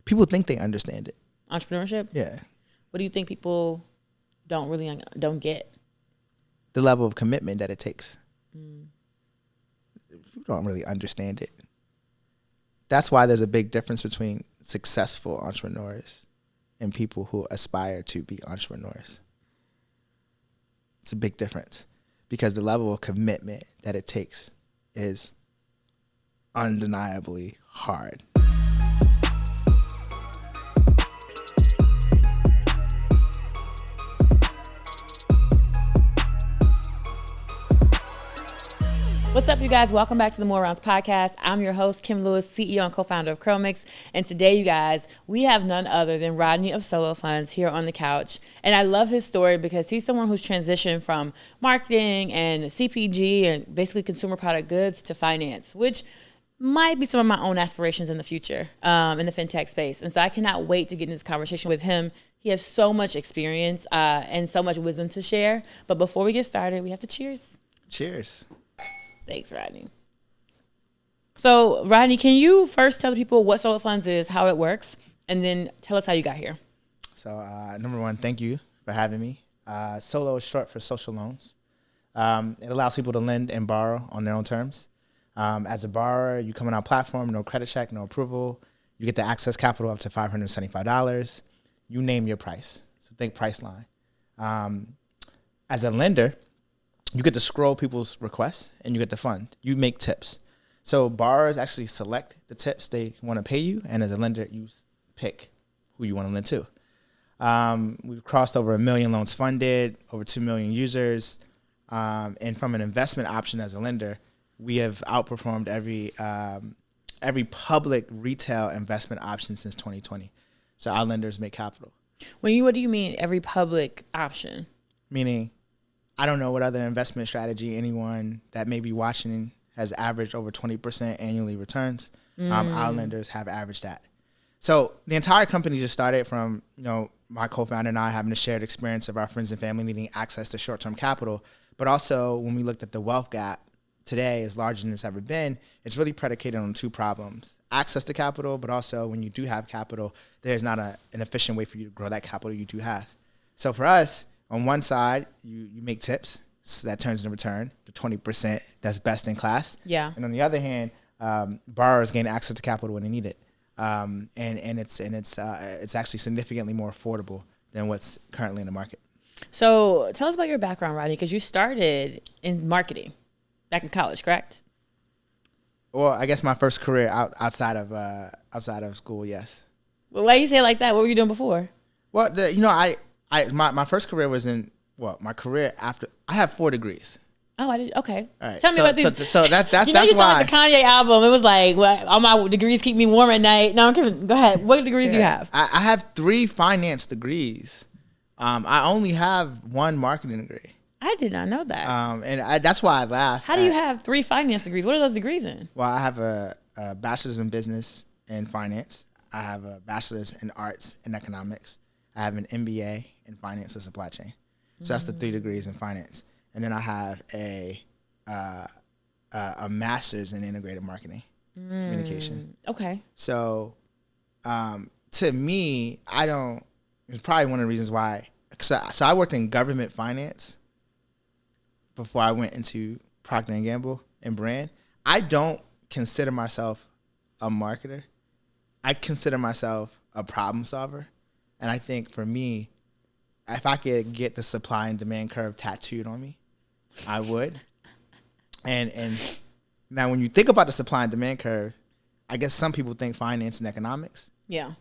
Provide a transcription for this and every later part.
people think they understand it. Entrepreneurship? Yeah. What do you think people don't get? The level of commitment that it takes. People don't really understand it. That's why there's a big difference between successful entrepreneurs and people who aspire to be entrepreneurs. It's a big difference because the level of commitment that it takes is undeniably hard. What's up, you guys? Welcome back to the More Rounds podcast. I'm your host, Kim Lewis, CEO and co-founder of Curlmix. And today, you guys, we have none other than Rodney of Solo Funds here on the couch. And I love his story because he's someone who's transitioned from marketing and CPG and basically consumer product goods to finance, which might be some of my own aspirations in the future in the fintech space. And so I cannot wait to get in this conversation with him. He has so much experience and so much wisdom to share. But before we get started, we have to cheers. Cheers. Thanks, Rodney. So, Rodney, can you first tell the people what Solo Funds is, how it works, and then tell us how you got here? So, number one, thank you for having me. Solo is short for social loans. It allows people to lend and borrow on their own terms. As a borrower, you come on our platform, no credit check, no approval. You get to access capital up to $575. You name your price. So think Priceline. As a lender, you get to scroll people's requests and you get to fund. You make tips. So borrowers actually select the tips they want to pay you. And as a lender, you pick who you want to lend to. We've crossed over 1 million loans funded, over 2 million users. And from an investment option as a lender, we have outperformed every public retail investment option since 2020. So our lenders make capital. What do you mean every public option? Meaning, I don't know what other investment strategy anyone that may be watching has averaged over 20% annually returns. Our lenders have averaged that. So the entire company just started from, my co-founder and I having a shared experience of our friends and family needing access to short-term capital. But also when we looked at the wealth gap today as larger than it's ever been, it's really predicated on two problems: access to capital, but also when you do have capital, there's not an efficient way for you to grow that capital you do have. So for us, on one side, you make tips, so that turns into return to 20%. That's best in class. Yeah. And on the other hand, borrowers gain access to capital when they need it, and it's actually significantly more affordable than what's currently in the market. So tell us about your background, Rodney, because you started in marketing back in college, correct? Well, I guess my first career outside of school, yes. Well, why you say it like that? What were you doing before? Well, my first career was my career after I have 4 degrees. Oh, I did. Okay. All right. Tell me about these. So that's you why. Like the Kanye album. It was like, well, all my degrees keep me warm at night. No, I'm kidding. Go ahead. What degrees do you have? I have 3 finance degrees. I only have 1 marketing degree. I did not know that. And that's why I laugh. How do you have 3 finance degrees? What are those degrees in? Well, I have a bachelor's in business and finance. I have a bachelor's in arts and economics. I have an MBA in finance and supply chain. So that's the 3 degrees in finance. And then I have a master's in integrated marketing communication. Okay. So to me, it's probably one of the reasons why. So I worked in government finance before I went into Procter & Gamble and brand. I don't consider myself a marketer. I consider myself a problem solver. And I think for me, if I could get the supply and demand curve tattooed on me, I would. And now when you think about the supply and demand curve, I guess some people think finance and economics. Yeah.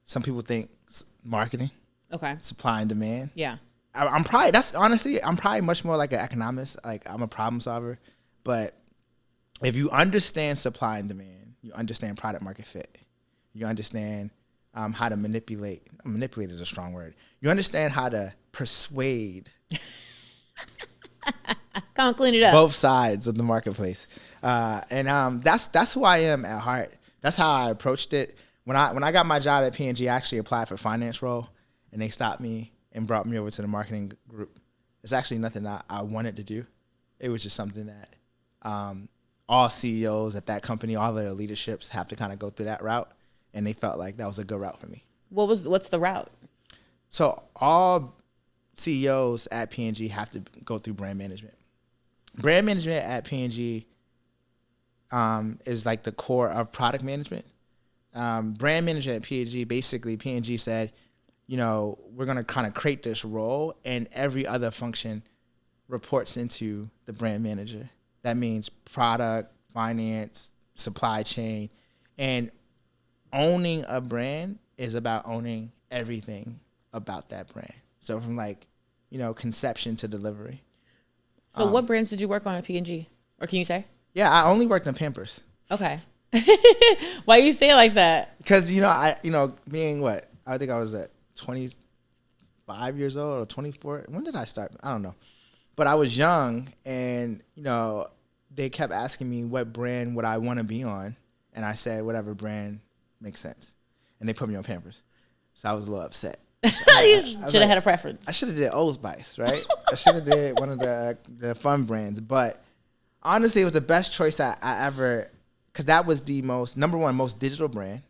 Some people think marketing. Okay. Supply and demand. Yeah. I'm probably much more like an economist. Like I'm a problem solver. But if you understand supply and demand, you understand product market fit. You understand how to manipulate. Manipulate is a strong word. You understand how to persuade. Come on, clean it up. Both sides of the marketplace, and that's who I am at heart. That's how I approached it. When I got my job at P&G, I actually applied for a finance role, and they stopped me and brought me over to the marketing group. It's actually nothing that I wanted to do. It was just something that all CEOs at that company, all their leaderships have to kind of go through that route. and they felt like that was a good route for me. What's the route? So all CEOs at P&G have to go through brand management. Brand management at P&G is like the core of product management. Brand management at P&G, basically P&G said, we're going to kind of create this role, and every other function reports into the brand manager. That means product, finance, supply chain, and owning a brand is about owning everything about that brand. So from conception to delivery. So what brands did you work on at P&G? Or can you say? Yeah, I only worked on Pampers. Okay. Why you say it like that? Because, being what? I think I was at 25 years old or 24. When did I start? I don't know. But I was young, and, they kept asking me what brand would I want to be on. And I said, whatever brand makes sense. And they put me on Pampers. So I was a little upset. So you should have had a preference. I should have did Old Spice, right? I should have did one of the fun brands. But honestly, it was the best choice I ever, because that was the number one most digital brand.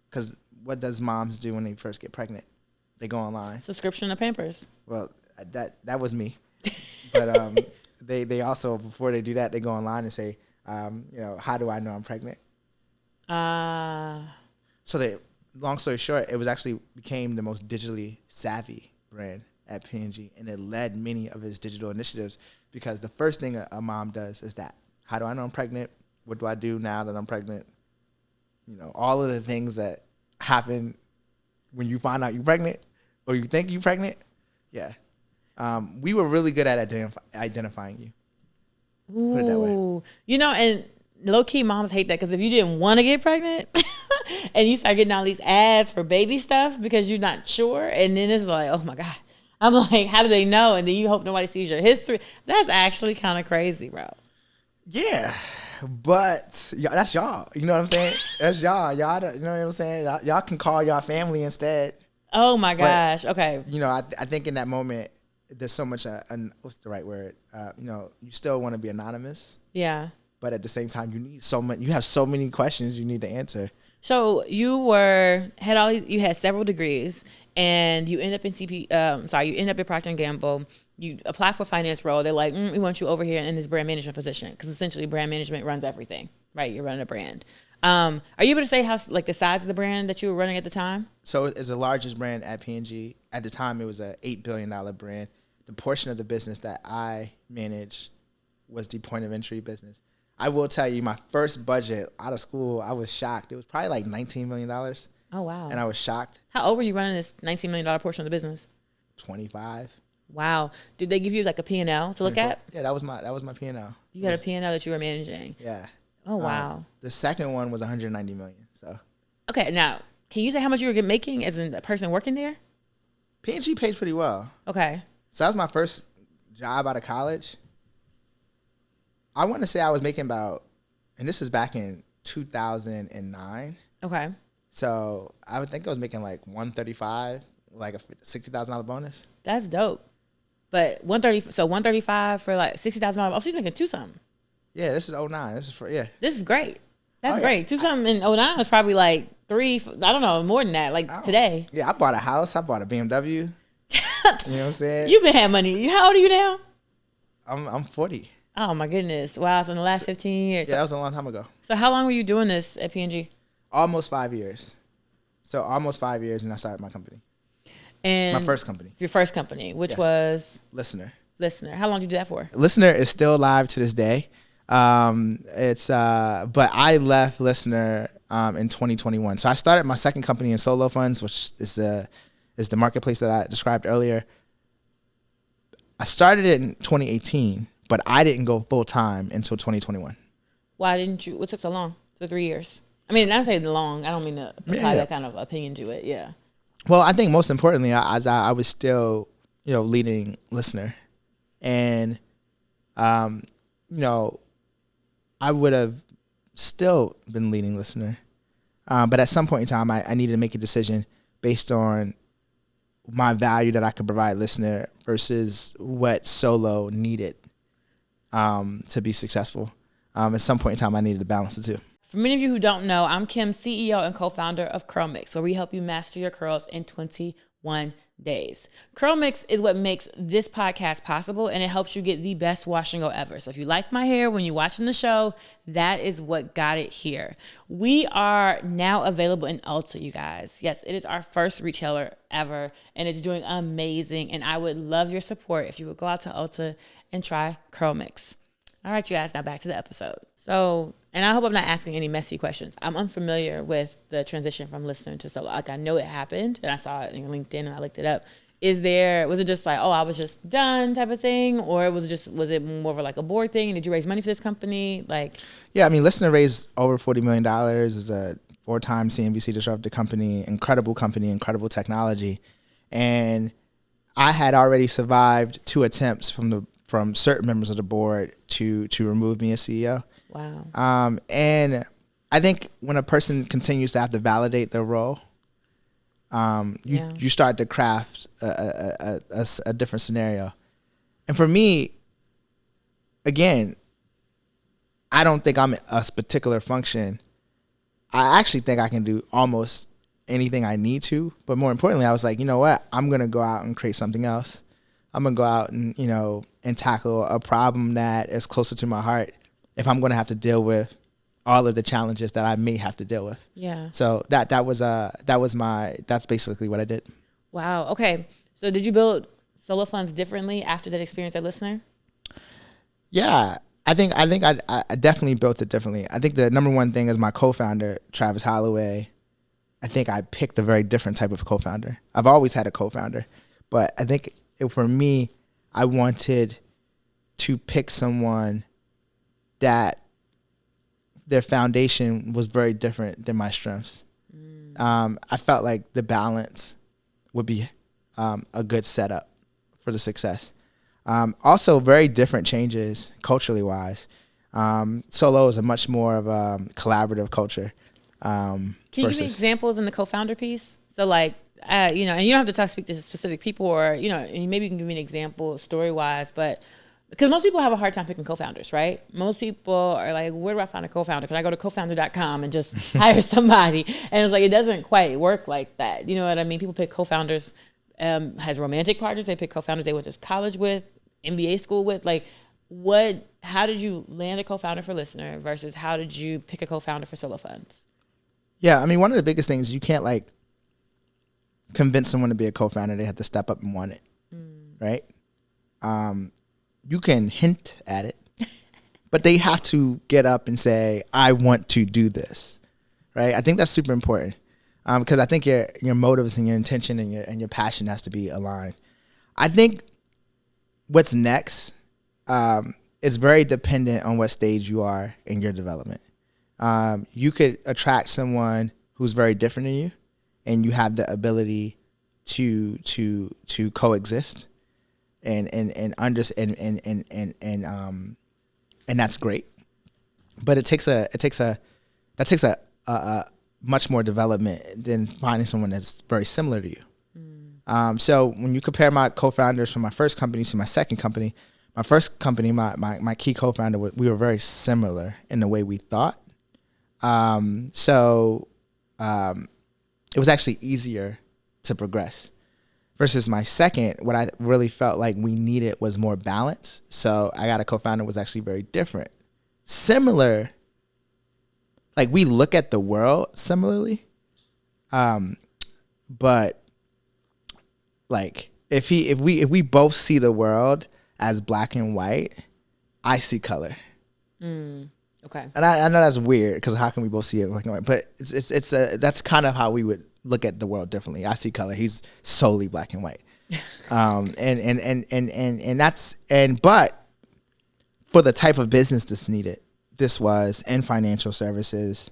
Because what does moms do when they first get pregnant? They go online. Subscription to Pampers. Well, that was me. But they also, before they do that, they go online and say, how do I know I'm pregnant? So long story short, it was actually became the most digitally savvy brand at P&G, and it led many of its digital initiatives, because the first thing a mom does is that, how do I know I'm pregnant? What do I do now that I'm pregnant? All of the things that happen when you find out you're pregnant or you think you're pregnant. Yeah. We were really good at identifying you. Ooh. Put it that way. And low-key moms hate that, because if you didn't want to get pregnant and you start getting all these ads for baby stuff because you're not sure, and then it's like, oh my God. I'm like, how do they know? And then you hope nobody sees your history. That's actually kind of crazy, bro. Yeah, but that's y'all. You know what I'm saying? That's y'all. Y'all, you know what I'm saying? Y'all can call y'all family instead. Oh my gosh. But, okay. I think in that moment, there's so much, what's the right word? You still want to be anonymous. Yeah. But at the same time, you have so many questions you need to answer. So you had several degrees, and you end up in you end up at Procter & Gamble. You apply for a finance role. They're like, we want you over here in this brand management position, because essentially brand management runs everything, right? You're running a brand. Are you able to say how, the size of the brand that you were running at the time? So it's the largest brand at P&G. At the time, it was a $8 billion brand. The portion of the business that I managed was the point of entry business. I will tell you, my first budget out of school, I was shocked. It was probably like $19 million. Oh, wow. And I was shocked. How old were you running this $19 million portion of the business? 25. Wow. Did they give you a P&L to look at? Yeah, that was my P&L. You had a P&L that you were managing? Yeah. Oh, wow. The second one was $190 million. So. Okay, now, can you say how much you were making as a person working there? P&G pays pretty well. Okay. So that was my first job out of college. I want to say I was making about, and this is back in 2009. Okay. So I would think I was making like $135, like a $60,000 bonus. That's dope. But $135 for like $60,000. Oh, she's making two something. Yeah, this is 09. This is great. That's great. Two something in 09 was probably like three. I don't know, more than that. Today. Yeah, I bought a house. I bought a BMW. You know what I'm saying? You've been having money. How old are you now? I'm 40. Oh my goodness! Wow, so in the last 15 years. Yeah, that was a long time ago. So how long were you doing this at P&G? Almost 5 years. So almost 5 years, and I started my company. And my first company. Your first company, which was Listener. How long did you do that for? Listener is still alive to this day. But I left Listener in 2021. So I started my second company in Solo Funds, which is the marketplace that I described earlier. I started it in 2018. But I didn't go full time until 2021. Why didn't you? What took so long? So 3 years. I mean, I say long. I don't mean to apply that kind of opinion to it. Yeah. Well, I think most importantly, I was still, leading Listener, and, I would have still been leading Listener, but at some point in time, I needed to make a decision based on my value that I could provide Listener versus what Solo needed. To be successful. At some point in time, I needed to balance the two. For many of you who don't know, I'm Kim, CEO and co-founder of Curl Mix, where we help you master your curls in 21 days. Curl Mix is what makes this podcast possible, and it helps you get the best wash and go ever. So if you like my hair when you're watching the show, that is what got it here. We are now available in Ulta, you guys. Yes, it is our first retailer ever, and it's doing amazing. And I would love your support if you would go out to Ulta and try Curl Mix. All right, you guys, now back to the episode. So, and I hope I'm not asking any messy questions. I'm unfamiliar with the transition from listener to solo. Like, I know it happened, and I saw it on your LinkedIn, and I looked it up. Was it just like, oh, I was just done type of thing? Or was it more of like a board thing? Did you raise money for this company? Yeah, I mean, Listener raised over $40 million. Is a 4-time CNBC disruptive company, incredible technology. And I had already survived 2 attempts from certain members of the board to remove me as CEO. Wow. And I think when a person continues to have to validate their role, you start to craft a different scenario. And for me, again, I don't think I'm a particular function. I actually think I can do almost anything I need to. But more importantly, I was like, you know what? I'm going to go out and create something else. I'm going to go out and, and tackle a problem that is closer to my heart if I'm going to have to deal with all of the challenges that I may have to deal with. Yeah. So that's basically what I did. Wow. Okay. So did you build solo funds differently after that experience at Listener? Yeah. I think I definitely built it differently. I think the number one thing is my co-founder, Travis Holloway. I think I picked a very different type of co-founder. I've always had a co-founder, but I think for me, I wanted to pick someone that their foundation was very different than my strengths. I felt like the balance would be a good setup for the success. Also, very different changes culturally wise. Solo is a much more of a collaborative culture. Can you give me examples in the co-founder piece? So and you don't have to speak to specific people or, and maybe you can give me an example story-wise, but because most people have a hard time picking co-founders, right? Most people are like, where do I find a co-founder? Can I go to cofounder.com and just hire somebody? And it's like, it doesn't quite work like that. You know what I mean? People pick co-founders as romantic partners. They pick co-founders they went to college with, MBA school with. How did you land a co-founder for Listener versus how did you pick a co-founder for Solo Funds? Yeah, I mean, one of the biggest things, you can't convince someone to be a co-founder. They have to step up and want it, right? You can hint at it, but they have to get up and say, I want to do this, right? I think that's super important because I think your motives and your intention and your passion has to be aligned. I think what's next is very dependent on what stage you are in your development. You could attract someone who's very different than you, and you have the ability to coexist. And that's great, but it takes a much more development than finding someone that's very similar to you. So when you compare my co-founders from my first company to my second company, my first company, my key co-founder, we were very similar in the way we thought. So it was actually easier to progress. Versus my second, what I really felt like we needed was more balance. So I got a co-founder was actually very different. Similar, we look at the world similarly. But if we both see the world as black and white, I see color. Okay. And I know that's weird because how can we both see it black and white? But that's kind of how we would look at the world differently. I see color. He's solely black and white. But for the type of business that's needed, this was in financial services.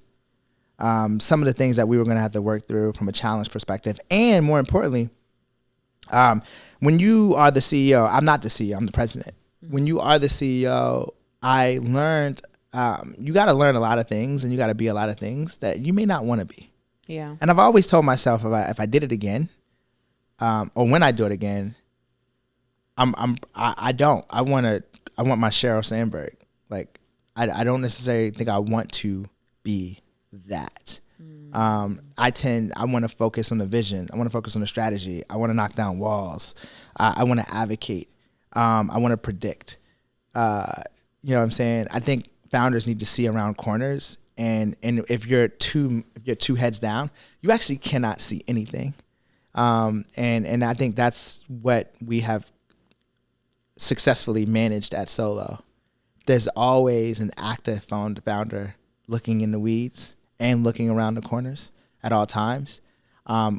Some of the things that we were going to have to work through from a challenge perspective, and more importantly, when you are the CEO, I'm not the CEO, I'm the president. When you are the CEO, I learned you got to learn a lot of things, and you got to be a lot of things that you may not want to be. Yeah. And I've always told myself if I did it again, or when I do it again, I want my Sheryl Sandberg. I don't necessarily think I want to be that. I want to focus on the vision. I want to focus on the strategy. I want to knock down walls. I want to advocate. I want to predict. You know what I'm saying? I think founders need to see around corners, and if you're two heads down, you actually cannot see anything. And I think that's what we have successfully managed at Solo. There's always an active founder looking in the weeds and looking around the corners at all times,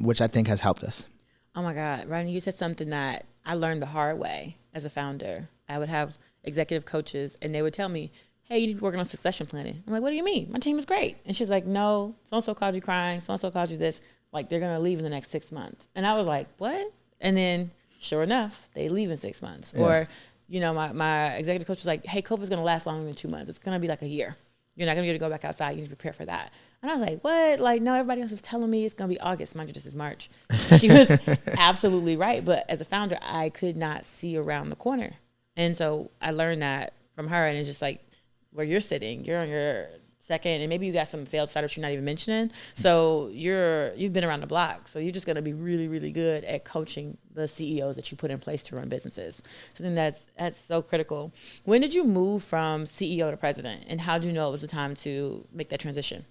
which I think has helped us. Oh my God, Rodney, you said something that I learned the hard way as a founder. I would have executive coaches and they would tell me, hey, you need to be working on succession planning. I'm like, what do you mean? My team is great. And she's like, no, so-and-so called you crying, so-and-so called you this. Like, they're going to leave in the next 6 months. And I was like, what? And then, sure enough, they leave in 6 months. Yeah. Or, you know, my executive coach was like, hey, COVID's going to last longer than 2 months. It's going to be like a year. You're not going to be able to go back outside. You need to prepare for that. And I was like, what? Like, no, everybody else is telling me it's going to be August. Mind you, this is March. She was absolutely right. But as a founder, I could not see around the corner. And so I learned that from her. And it's just like, where you're sitting, you're on your second, and maybe you got some failed startups you're not even mentioning. So you've been around the block. So you're just going to be really, really good at coaching the CEOs that you put in place to run businesses. So I think that's so critical. When did you move from CEO to president, and how did you know it was the time to make that transition?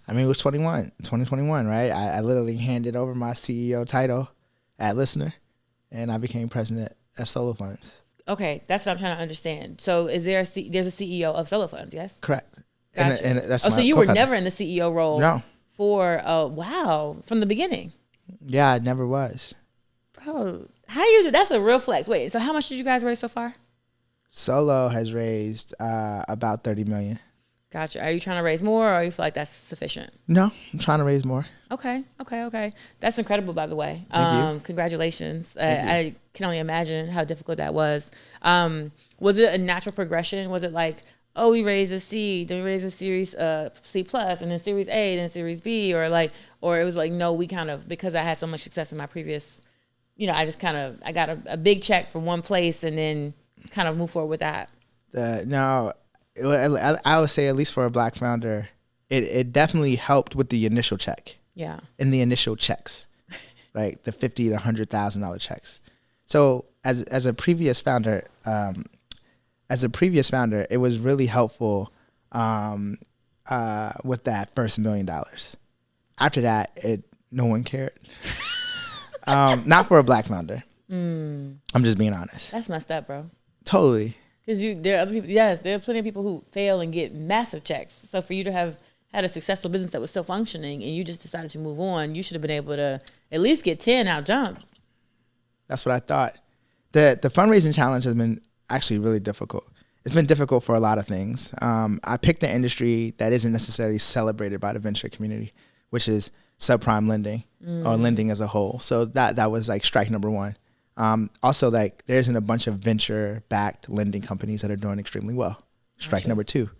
I mean, it was 2021, right? I literally handed over my CEO title at Listener, and I became president at Solo Funds. Okay, that's what I'm trying to understand. So there's a CEO of Solo Funds, yes? Correct. Gotcha. And that's so you were never in the CEO role? No. From the beginning? Yeah, I never was. Bro, how you do? That's a real flex. Wait, so how much did you guys raise so far? Solo has raised about $30 million. Gotcha. Are you trying to raise more, or you feel like that's sufficient? No, I'm trying to raise more. Okay. That's incredible, by the way. Thank you. Congratulations. I can only imagine how difficult that was. Was it a natural progression? Was it like, oh, we raised a C, then we raised a Series C plus, and then Series A, then Series B, or it was like, no, we kind of, because I had so much success in my previous, I got a big check from one place and then kind of move forward with that. No, I would say, at least for a Black founder, it definitely helped with the initial check. Yeah. In the initial checks, right? The $50,000 to $100,000 checks. So as a previous founder, it was really helpful with that first $1 million. After that, no one cared. Not for a Black founder. I'm just being honest. That's messed up, bro. Totally. Because there are other people. Yes, there are plenty of people who fail and get massive checks. So for you to have had a successful business that was still functioning and you just decided to move on, you should have been able to at least get 10 out jump. That's what I thought. The fundraising challenge has been actually really difficult. It's been difficult for a lot of things. I picked an industry that isn't necessarily celebrated by the venture community, which is subprime lending or lending as a whole. So that was like strike number one. Also, like, there isn't a bunch of venture-backed lending companies that are doing extremely well. Strike number two.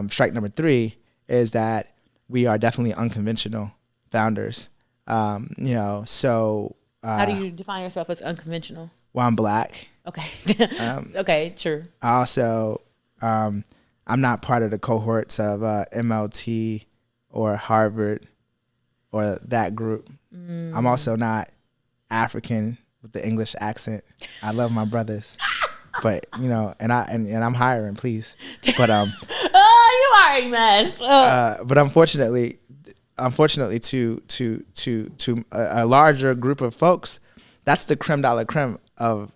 Strike number three is that we are definitely unconventional founders. So how do you define yourself as unconventional? Well, I'm Black. Okay. Okay, true. Also, I'm not part of the cohorts of MLT or Harvard or that group. I'm also not African with the English accent. I love my brothers, but and I'm hiring, please. But you are a mess. But unfortunately, to a larger group of folks, that's the creme de la creme of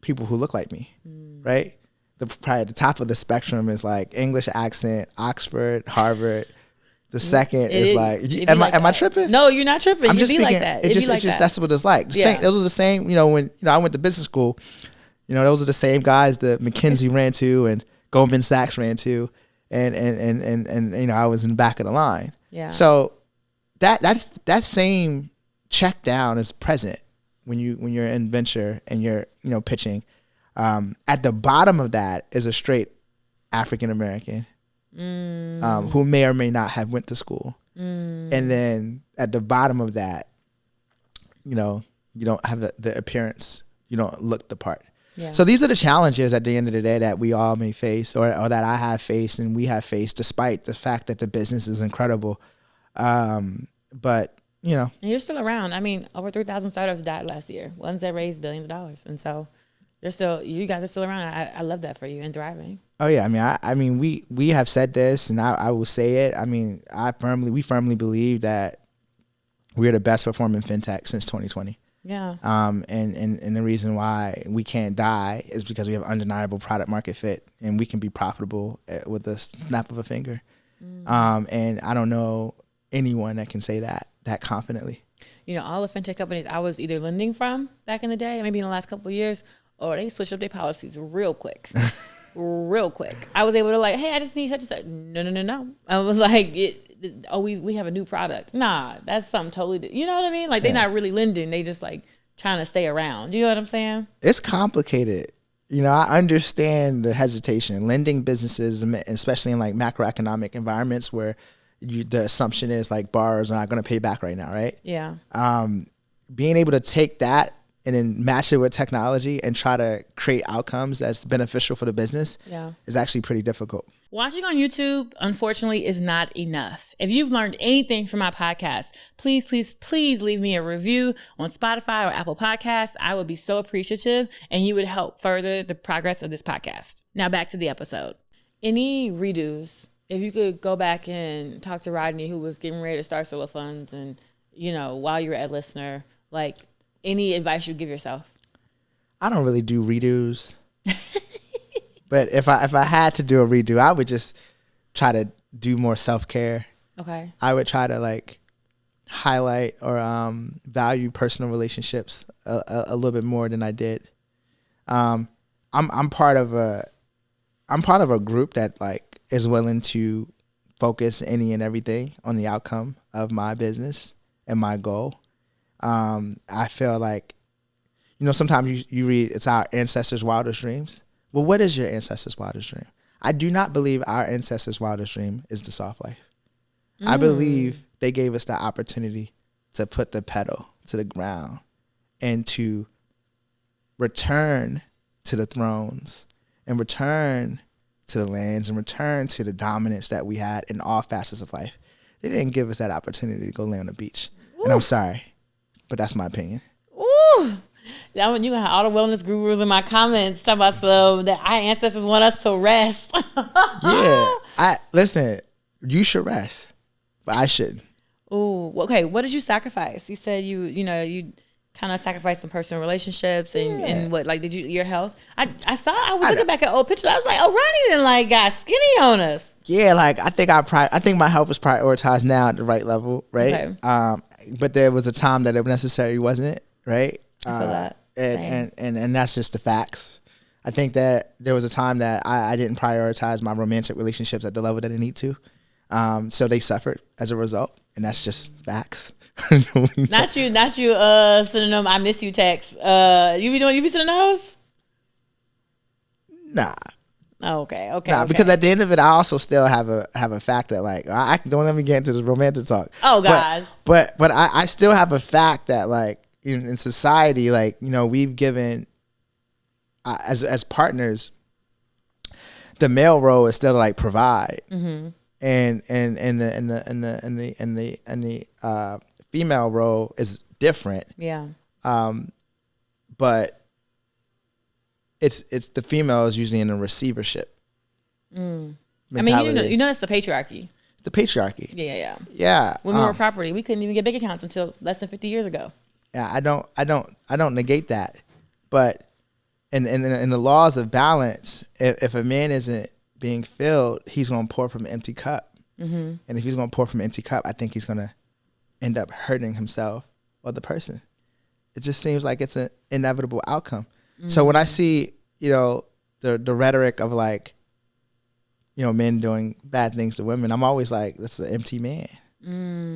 people who look like me, right? Probably at the top of the spectrum is like English accent, Oxford, Harvard. The second is like, am I tripping? No, you're not tripping. I'm just be speaking, like that. It's just that's what it's like. Those are the same, when I went to business school, those are the same guys that McKinsey ran to and Goldman Sachs ran to, and I was in the back of the line. Yeah. So that same check down is present when you're in venture and you're pitching. At the bottom of that is a straight African American. Who may or may not have went to school. And then at the bottom of that, you don't have the appearance, you don't look the part. Yeah. So these are the challenges at the end of the day that we all may face, or that I have faced and we have faced, despite the fact that the business is incredible. But, you know. And you're still around. I mean, over 3,000 startups died last year. Ones that raised billions of dollars. And so you guys are still around. I love that for you and thriving. Oh yeah. I mean, we have said this, and I will say it. I mean, we firmly believe that we're the best performing fintech since 2020. Yeah. And the reason why we can't die is because we have undeniable product market fit, and we can be profitable with the snap of a finger. And I don't know anyone that can say that confidently. You know, all the fintech companies I was either lending from back in the day, maybe in the last couple of years, or they switched up their policies real quick. Real quick. I was able to like, hey, I just need such and such. No. I was like, we have a new product. Nah, that's something totally, you know what I mean? Like they're not really lending. They just like trying to stay around. You know what I'm saying? It's complicated. You know, I understand the hesitation. Lending businesses, especially in like macroeconomic environments where the assumption is like borrowers are not going to pay back right now, right? Yeah. Being able to take that and then match it with technology and try to create outcomes that's beneficial for the business is actually pretty difficult. Watching on YouTube, unfortunately, is not enough. If you've learned anything from my podcast, please, please, please leave me a review on Spotify or Apple Podcasts. I would be so appreciative, and you would help further the progress of this podcast. Now back to the episode. Any redos? If you could go back and talk to Rodney, who was getting ready to start Solo Funds, and, you know, while you were at Listener, like, any advice you give yourself? I don't really do redos. But if I had to do a redo, I would just try to do more self-care. Okay. I would try to like highlight or value personal relationships a little bit more than I did. I'm part of a group that like is willing to focus any and everything on the outcome of my business and my goal. I feel like, you know, sometimes you read it's our ancestors' wildest dreams. Well, what is your ancestors' wildest dream? I do not believe our ancestors' wildest dream is the soft life. I believe they gave us the opportunity to put the pedal to the ground and to return to the thrones and return to the lands and return to the dominance that we had in all facets of life. They didn't give us that opportunity to go lay on the beach. Ooh. And I'm sorry, but that's my opinion. Ooh. That one, you gonna have all the wellness gurus in my comments talking about some that our ancestors want us to rest. Yeah, listen. You should rest, but I shouldn't. Ooh, okay. What did you sacrifice? You said you kind of sacrificed some personal relationships and what, like, did you your health? I was looking back at old pictures. I was like, oh, Ronnie didn't like got skinny on us. Yeah, like I think my health was prioritized now at the right level, right? Okay. But there was a time that it necessarily wasn't, right? I feel that. And that's just the facts. I think that there was a time that I didn't prioritize my romantic relationships at the level that I need to. So they suffered as a result, and that's just facts. Not you sending them I miss you texts. You be sending those? Nah. Oh, okay. Nah, because at the end of it, I also still have a fact that like I don't let me get into this romantic talk. Oh gosh. But I still have a fact that like in society, like, you know, we've given as partners, the male role is still to like provide, and the female role is different. Yeah. But it's the female is usually in a receivership. I mean, you know that's the patriarchy. It's the patriarchy. Yeah. Women were property. We couldn't even get bank accounts until less than 50 years ago. Yeah, I don't negate that, but in the laws of balance, if a man isn't being filled, he's going to pour from an empty cup, and if he's going to pour from an empty cup, I think he's going to end up hurting himself or the person. It just seems like it's an inevitable outcome. So when I see, you know, the rhetoric of like, you know, men doing bad things to women, I'm always like, that's an empty man.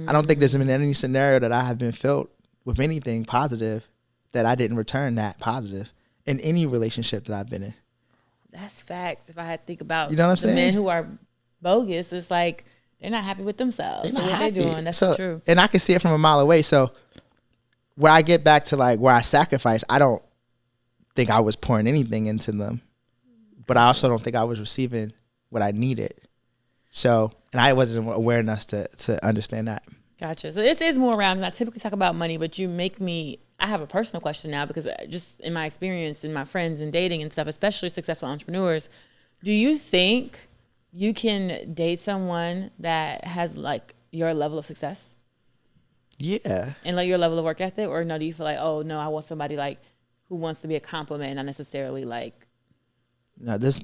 I don't think there's been any scenario that I have been filled with anything positive that I didn't return that positive in any relationship that I've been in. That's facts. If I had to think about, you know what I'm saying? Men who are bogus, it's like they're not happy with themselves. They're not what happy. They're doing. That's true. And I can see it from a mile away. So where I get back to like where I sacrifice, think I was pouring anything into them, but I also don't think I was receiving what I needed. So, and I wasn't aware enough to understand that. Gotcha. So this is more around, and I typically talk about money, but you make me, I have a personal question now because just in my experience and my friends and dating and stuff, especially successful entrepreneurs, do you think you can date someone that has like your level of success? Yeah. And like your level of work ethic? Or no, do you feel like, oh no, I want somebody like who wants to be a compliment, not necessarily like. No, this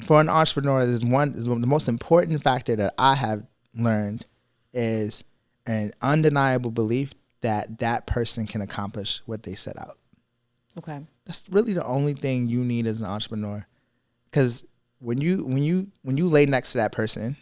for an entrepreneur, the most important factor that I have learned is an undeniable belief that that person can accomplish what they set out. Okay. That's really the only thing you need as an entrepreneur. Because when you lay next to that person,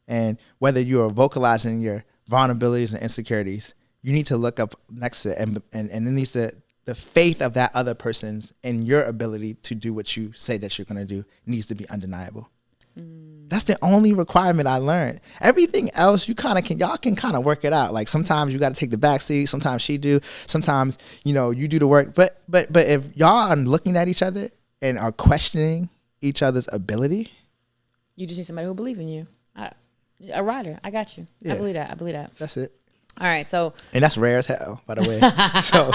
and whether you are vocalizing your vulnerabilities and insecurities, you need to look up next to it, and it needs to, the faith of that other person's and your ability to do what you say that you're going to do needs to be undeniable. That's the only requirement I learned. Everything else, y'all can kind of work it out. Like sometimes you got to take the back seat. Sometimes she do. Sometimes, you do the work. But if y'all are looking at each other and are questioning each other's ability, you just need somebody who believes in you. A rider. I got you. Yeah. I believe that. That's it. All right. So, and that's rare as hell, by the way. So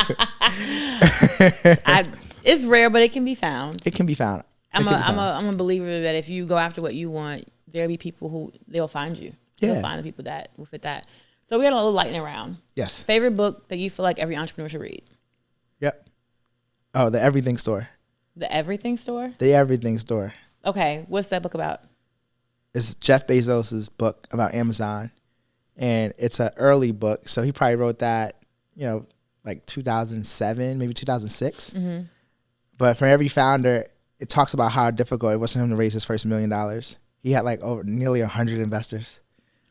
it's rare, but it can be found. It can be found. I'm a believer that if you go after what you want, there'll be people who they'll find you. Yeah. They'll find the people that will fit that. So we had a little lightning round. Yes. Favorite book that you feel like every entrepreneur should read? Yep. Oh, The Everything Store. The Everything Store? The Everything Store. Okay. What's that book about? It's Jeff Bezos' book about Amazon. And it's an early book. So he probably wrote that, like 2007, maybe 2006. Mm-hmm. But for every founder, it talks about how difficult it was for him to raise his first $1 million. He had like over nearly 100 investors.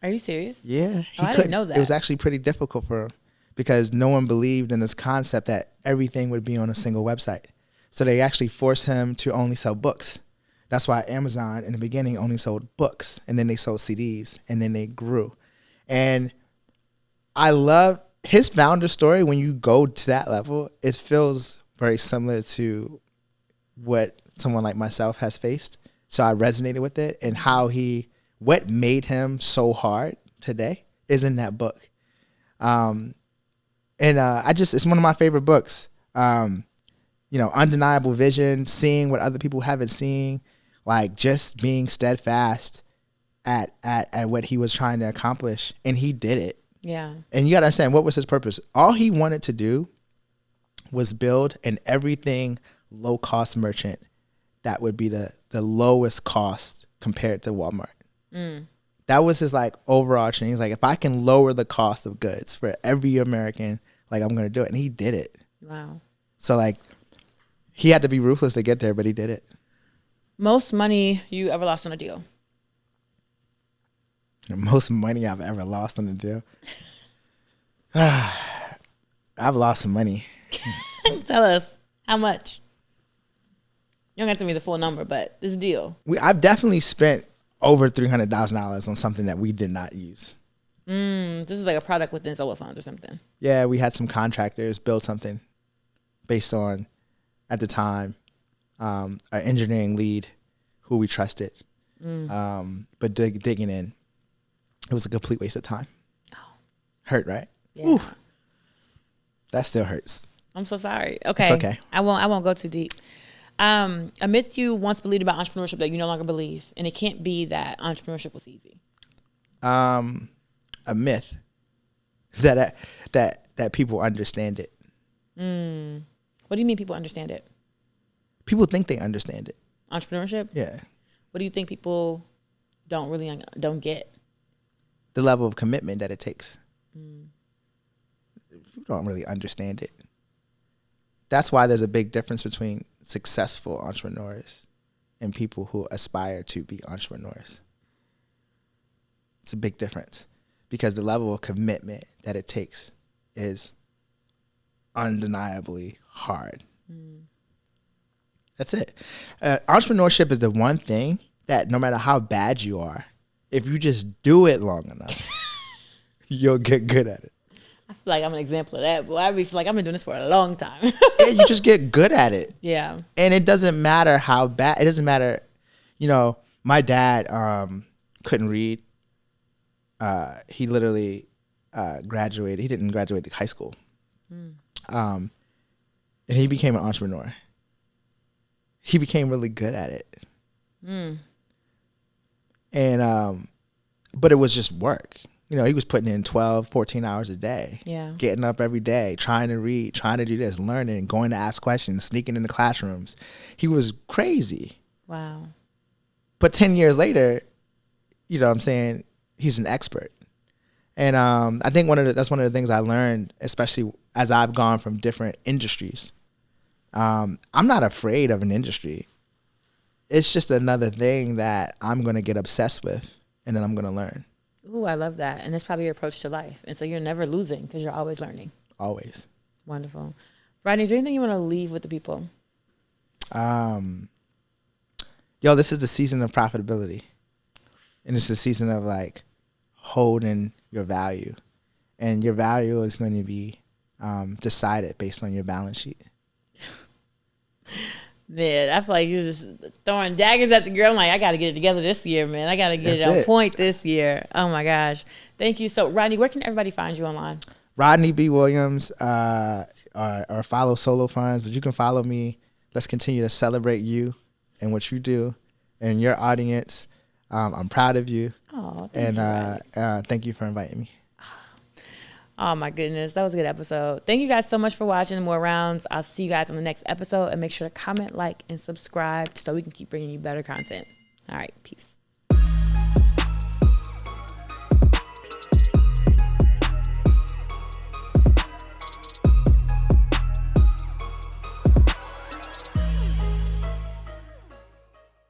Are you serious? Yeah. I didn't know that. It was actually pretty difficult for him because no one believed in this concept that everything would be on a single website. So they actually forced him to only sell books. That's why Amazon in the beginning only sold books, and then they sold CDs, and then they grew. And I love his founder story. When you go to that level, it feels very similar to what someone like myself has faced. So I resonated with it, and what made him so hard today is in that book. It's one of my favorite books. Undeniable vision, seeing what other people haven't seen, like just being steadfast at what he was trying to accomplish, and he did it. Yeah. And you got to understand, what was his purpose? All he wanted to do was build an everything low-cost merchant that would be the lowest cost compared to Walmart. That was his like overarching. He's like, if I can lower the cost of goods for every American, like I'm going to do it. And he did it. Wow. So like he had to be ruthless to get there, but he did it. Most money you ever lost on a deal? The most money I've ever lost on a deal? I've lost some money. Tell us how much. You don't have to tell me the full number, but this deal. I've definitely spent over $300,000 on something that we did not use. This is like a product within Solo Funds or something. Yeah, we had some contractors build something based on, at the time, our engineering lead who we trusted. But digging in, it was a complete waste of time. Oh. Hurt, right? Yeah. Ooh. That still hurts. I'm so sorry. Okay. It's okay. I won't go too deep. A myth you once believed about entrepreneurship that you no longer believe, and it can't be that entrepreneurship was easy. A myth that people understand it. What do you mean people understand it? People think they understand it. Entrepreneurship? Yeah. What do you think people don't get? The level of commitment that it takes. People don't really understand it. That's why there's a big difference between successful entrepreneurs and people who aspire to be entrepreneurs. It's a big difference because the level of commitment that it takes is undeniably hard. That's it. Entrepreneurship is the one thing that no matter how bad you are, if you just do it long enough, you'll get good at it. like I'm an example of that. But I feel like I've been doing this for a long time. Yeah, you just get good at it. Yeah. And it doesn't matter how bad. It doesn't matter. You know, my dad couldn't read. He literally graduated. He didn't graduate high school. And he became an entrepreneur. He became really good at it. And but it was just work. You know, he was putting in 12, 14 hours a day. Yeah. Getting up every day, trying to read, trying to do this, learning, going to ask questions, sneaking in the classrooms. He was crazy. Wow. But 10 years later, you know what I'm saying, he's an expert. And I think that's one of the things I learned, especially as I've gone from different industries. I'm not afraid of an industry. It's just another thing that I'm going to get obsessed with and then I'm going to learn. Ooh, I love that. And that's probably your approach to life. And so you're never losing because you're always learning. Always. Wonderful. Rodney, is there anything you want to leave with the people? This is the season of profitability. And it's the season of like holding your value. And your value is going to be decided based on your balance sheet. Man, I feel like you're just throwing daggers at the girl. I'm like, I got to get it together this year, man. I got to get it on point this year. Oh, my gosh. Thank you. So, Rodney, where can everybody find you online? Rodney B. Williams or follow Solo Funds. But you can follow me. Let's continue to celebrate you and what you do and your audience. I'm proud of you. Oh, thank you for inviting me. Oh, my goodness. That was a good episode. Thank you guys so much for watching More Rounds. I'll see you guys on the next episode. And make sure to comment, like, and subscribe so we can keep bringing you better content. All right. Peace.